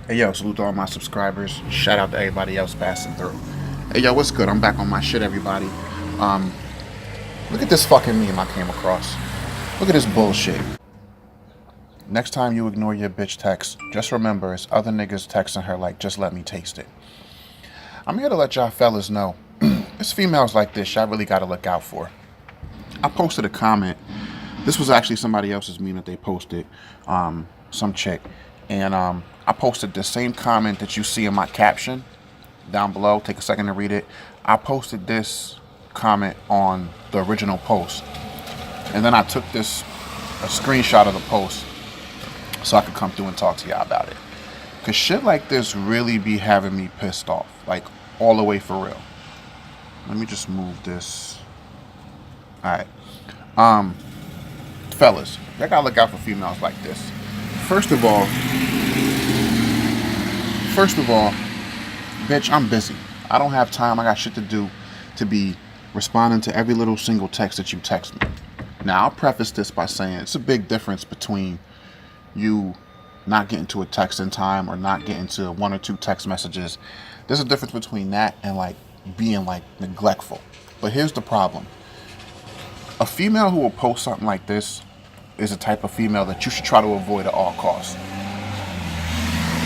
Hey yo, salute to all my subscribers. Shout out to everybody else passing through. Hey yo, what's good? I'm back on my shit, everybody. Um, Look at this fucking meme I came across. Look at this bullshit. Next time you ignore your bitch text, just remember it's other niggas texting her like, just let me taste it. I'm here to let y'all fellas know, it's females like this y'all really gotta look out for. I posted a comment. This was actually somebody else's meme that they posted, some chick, and I posted the same comment that you see in my caption down below. Take a second to read it. I posted this comment on the original post, and then I took a screenshot of the post so I could come through and talk to y'all about it. Cause shit like this really be having me pissed off, like all the way for real. Let me just move this. All right, fellas, y'all gotta look out for females like this. First of all, first of all, bitch, I'm busy. I don't have time. I got shit to do to be responding to every little single text that you text me. Now, I'll preface this by saying it's a big difference between you not getting to a text in time or not getting to one or two text messages. There's a difference between that and like being like neglectful. But here's the problem. A female who will post something like this is a type of female that you should try to avoid at all costs.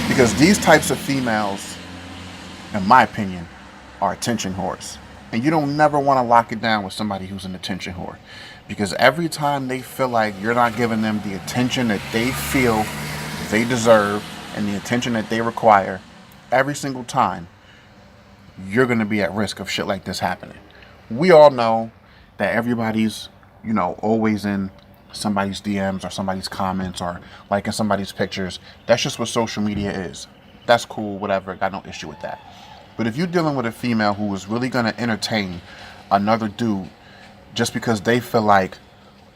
Because these types of females, in my opinion, are attention whores. And you don't never want to lock it down with somebody who's an attention whore. Because every time they feel like you're not giving them the attention that they feel they deserve and the attention that they require, every single time, you're going to be at risk of shit like this happening. We all know that everybody's, always in somebody's DMs or somebody's comments or liking somebody's pictures. That's just what social media is. That's cool, whatever. Got no issue with that. But if you're dealing with a female who is really going to entertain another dude just because they feel like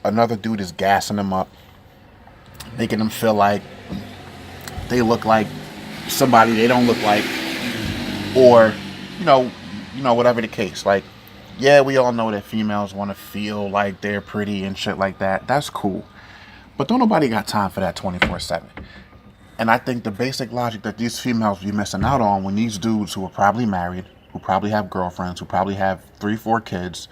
another dude is gassing them up, making them feel like they look like somebody they don't look like, or whatever the case. Like, yeah, we all know that females want to feel like they're pretty and shit like that. That's cool, but don't nobody got time for that 24/7. And I think the basic logic that these females be missing out on when these dudes who are probably married, who probably have girlfriends, who probably have 3, 4 kids,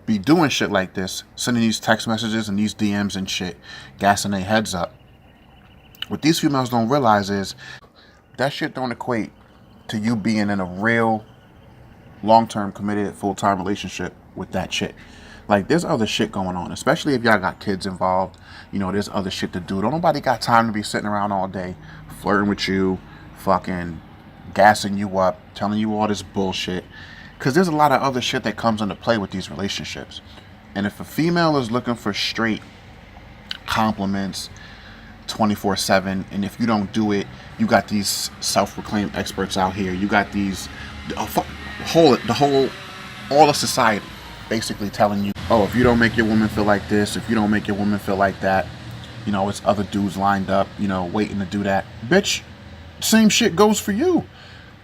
be doing shit like this, sending these text messages and these DMs and shit, gassing their heads up. What these females don't realize is that shit don't equate to you being in a real long-term committed full-time relationship with that chick. Like, there's other shit going on, especially if y'all got kids involved. There's other shit to do. Don't nobody got time to be sitting around all day flirting with you, fucking gassing you up, telling you all this bullshit. Because there's a lot of other shit that comes into play with these relationships. And if a female is looking for straight compliments 24/7, and if you don't do it, you got these self-proclaimed experts out here. You got these all of society basically telling you, oh, if you don't make your woman feel like this, if you don't make your woman feel like that, it's other dudes lined up, waiting to do that. Bitch, same shit goes for you.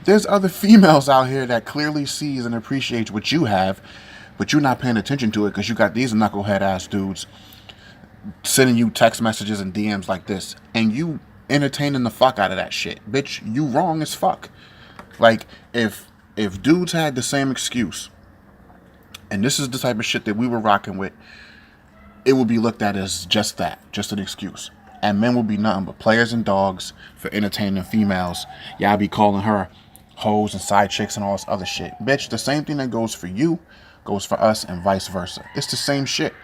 There's other females out here that clearly sees and appreciates what you have, but you're not paying attention to it because you got these knucklehead ass dudes sending you text messages and DMs like this, and you entertaining the fuck out of that shit. Bitch, you wrong as fuck. Like, if dudes had the same excuse, and this is the type of shit that we were rocking with, it would be looked at as just that, just an excuse. And men would be nothing but players and dogs for entertaining females. Y'all be calling her hoes and side chicks and all this other shit. Bitch, the same thing that goes for you goes for us and vice versa. It's the same shit.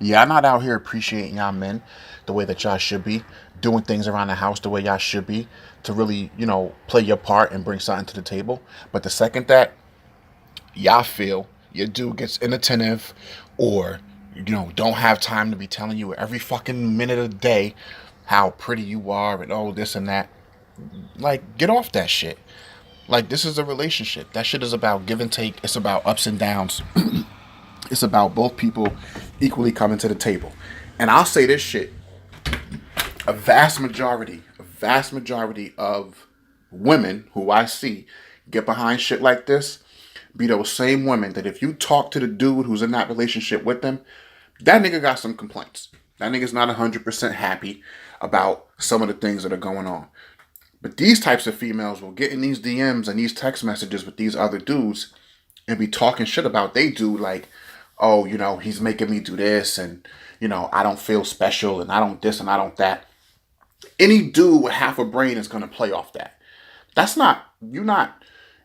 Yeah, I'm not out here appreciating y'all men the way that y'all should be, doing things around the house the way y'all should be, to really, play your part and bring something to the table. But the second that y'all feel your dude gets inattentive or, don't have time to be telling you every fucking minute of the day how pretty you are and oh, this and that, like, get off that shit. Like, this is a relationship. That shit is about give and take. It's about ups and downs. It's about both people equally coming to the table. And I'll say this shit. A vast majority of women who I see get behind shit like this be those same women that if you talk to the dude who's in that relationship with them, that nigga got some complaints. That nigga's not 100% happy about some of the things that are going on. But these types of females will get in these DMs and these text messages with these other dudes and be talking shit about they dude, like, oh, he's making me do this, and I don't feel special, and I don't this and I don't that. Any dude with half a brain is gonna play off that. That's not you're not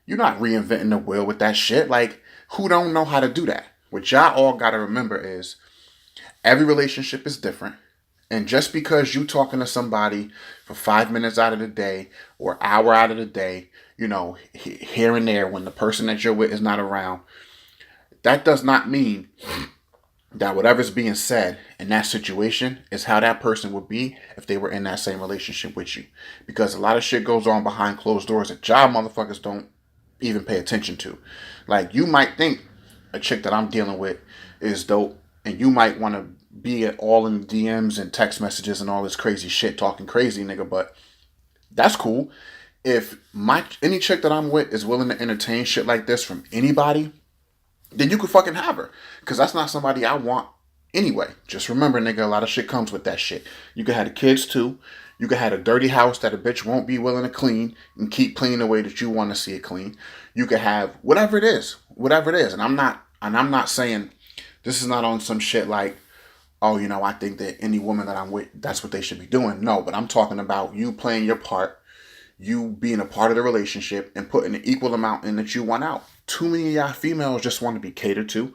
reinventing the wheel with that shit. Like, who don't know how to do that? What y'all all gotta remember is every relationship is different. And just because you talking to somebody for 5 minutes out of the day or hour out of the day, here and there when the person that you're with is not around, that does not mean that whatever's being said in that situation is how that person would be if they were in that same relationship with you. Because a lot of shit goes on behind closed doors that y'all motherfuckers don't even pay attention to. Like, you might think a chick that I'm dealing with is dope, and you might want to be all in DMs and text messages and all this crazy shit, talking crazy, nigga, but that's cool. If any chick that I'm with is willing to entertain shit like this from anybody, then you could fucking have her. Because that's not somebody I want anyway. Just remember, nigga, a lot of shit comes with that shit. You could have the kids too. You could have a dirty house that a bitch won't be willing to clean and keep clean the way that you want to see it clean. You could have whatever it is. And I'm not saying this is not on some shit like, oh, I think that any woman that I'm with, that's what they should be doing. No, but I'm talking about you playing your part, you being a part of the relationship and putting the equal amount in that you want out. Too many of y'all females just want to be catered to,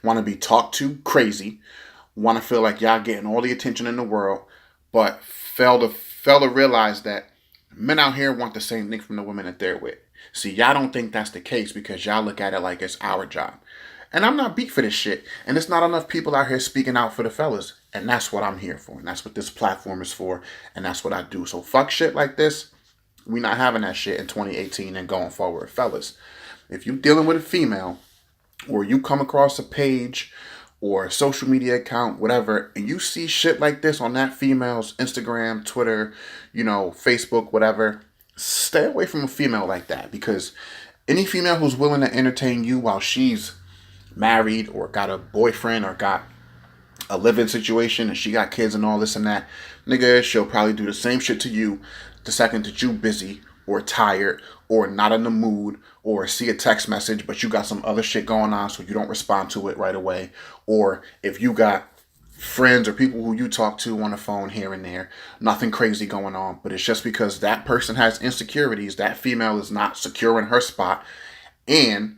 want to be talked to crazy, want to feel like y'all getting all the attention in the world, but fail to realize that men out here want the same thing from the women that they're with. See, y'all don't think that's the case because y'all look at it like it's our job. And I'm not beat for this shit. And it's not enough people out here speaking out for the fellas. And that's what I'm here for. And that's what this platform is for. And that's what I do. So fuck shit like this. We not having that shit in 2018 and going forward. Fellas, if you dealing with a female or you come across a page or a social media account, whatever, and you see shit like this on that female's Instagram, Twitter, Facebook, whatever, stay away from a female like that. Because any female who's willing to entertain you while she's married or got a boyfriend or got a living situation and she got kids and all this and that, nigga, she'll probably do the same shit to you the second that you busy or tired or not in the mood or see a text message but you got some other shit going on so you don't respond to it right away. Or if you got friends or people who you talk to on the phone here and there, nothing crazy going on, but it's just because that person has insecurities, that female is not secure in her spot, and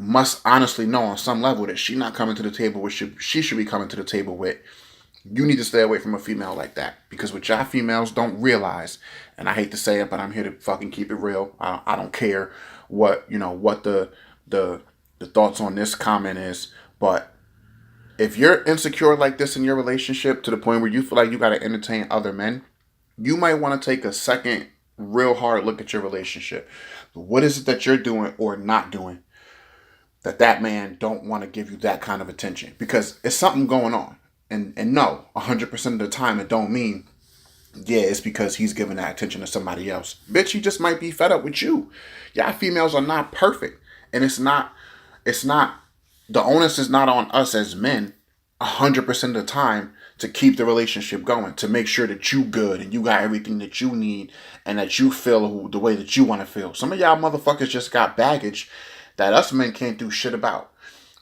must honestly know on some level that she's not coming to the table with she should be coming to the table with. You need to stay away from a female like that. Because what y'all females don't realize, and I hate to say it, but I'm here to fucking keep it real. I don't care what the thoughts on this comment is, but if you're insecure like this in your relationship to the point where you feel like you got to entertain other men, you might want to take a second real hard look at your relationship. What is it that you're doing or not doing that man don't want to give you that kind of attention? Because it's something going on. And no, 100% of the time it don't mean, yeah, it's because he's giving that attention to somebody else. Bitch, he just might be fed up with you. Y'all females are not perfect. And it's not, the onus is not on us as men 100% of the time to keep the relationship going, to make sure that you good and you got everything that you need and that you feel the way that you want to feel. Some of y'all motherfuckers just got baggage that us men can't do shit about.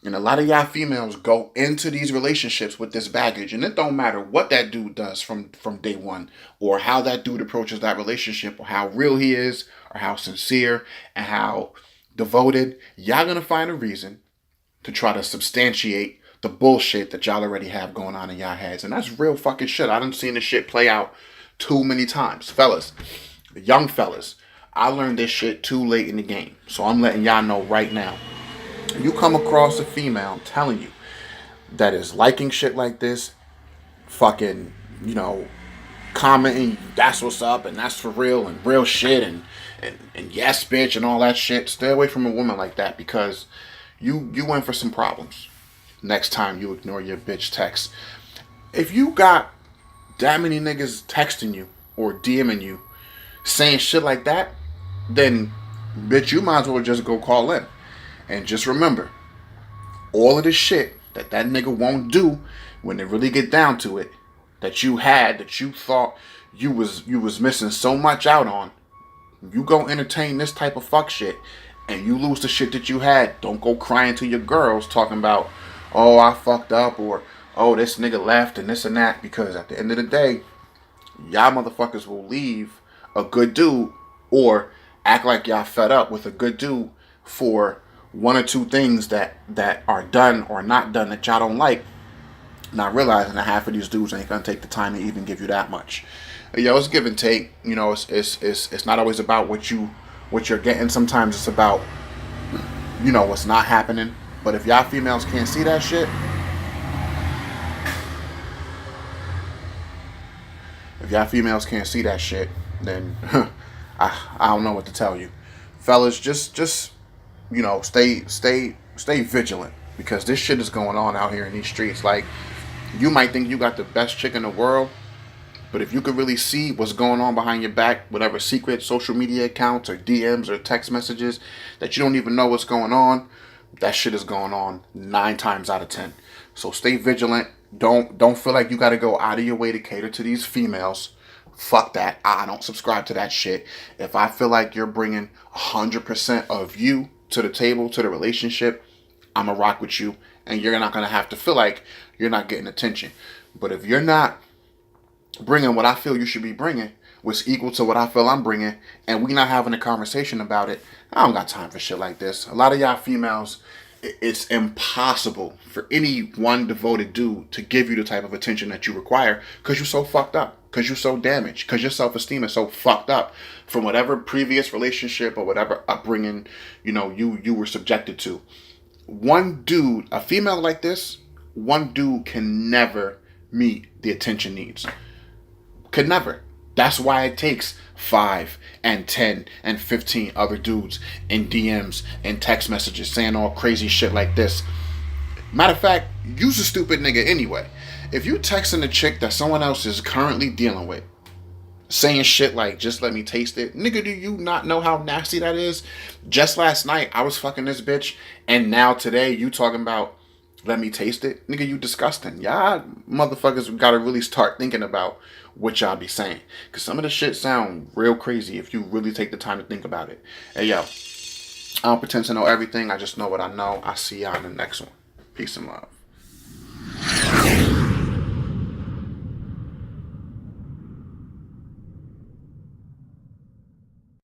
And a lot of y'all females go into these relationships with this baggage. And it don't matter what that dude does from day one, or how that dude approaches that relationship, or how real he is, or how sincere and how devoted. Y'all gonna find a reason to try to substantiate the bullshit that y'all already have going on in y'all heads. And that's real fucking shit. I done seen this shit play out too many times. Fellas, the young fellas, I learned this shit too late in the game. So I'm letting y'all know right now. You come across a female, I'm telling you, that is liking shit like this, fucking, commenting, that's what's up, and that's for real, and real shit, and yes, bitch, and all that shit. Stay away from a woman like that, because you in for some problems next time you ignore your bitch text. If you got that many niggas texting you or DMing you saying shit like that, then bitch, you might as well just go call in. And just remember, all of the shit that nigga won't do when they really get down to it, that you thought you was missing so much out on. You go entertain this type of fuck shit and you lose the shit that you had. Don't go crying to your girls talking about, oh, I fucked up, or oh, this nigga left and this and that, because at the end of the day, y'all motherfuckers will leave a good dude or act like y'all fed up with a good dude for one or two things that are done or not done that y'all don't like, not realizing that half of these dudes ain't gonna take the time to even give you that much. Yo, it's give and take. You know, it's not always about what you're getting. Sometimes it's about, you know, what's not happening. But if y'all females can't see that shit, then I don't know what to tell you, fellas. Just you know, stay vigilant, because this shit is going on out here in these streets. Like, you might think you got the best chick in the world, but if you could really see what's going on behind your back, whatever secret social media accounts or DMs or text messages that you don't even know what's going on, that shit is going on 9 times out of 10. So stay vigilant. Don't feel like you got to go out of your way to cater to these females. Fuck that. I don't subscribe to that shit. If I feel like you're bringing 100% of you to the table, to the relationship, I'm going to rock with you. And you're not going to have to feel like you're not getting attention. But if you're not bringing what I feel you should be bringing, what's equal to what I feel I'm bringing, and we not having a conversation about it, I don't got time for shit like this. A lot of y'all females, it's impossible for any one devoted dude to give you the type of attention that you require, because you're so fucked up, because you're so damaged, because your self-esteem is so fucked up from whatever previous relationship or whatever upbringing, you know, you were subjected to. One dude, a female like this, one dude can never meet the attention needs. Could never. That's why it takes 5 and 10 and 15 other dudes in DMs and text messages saying all crazy shit like this. Matter of fact, you's a stupid nigga anyway. If you texting a chick that someone else is currently dealing with, saying shit like, just let me taste it, nigga, do you not know how nasty that is? Just last night, I was fucking this bitch, and now today, you talking about, let me taste it? Nigga, you disgusting. Y'all motherfuckers gotta really start thinking about what y'all be saying. Because some of the shit sound real crazy if you really take the time to think about it. Hey, yo, I don't pretend to know everything. I just know what I know. I'll see y'all in the next one. Peace and love.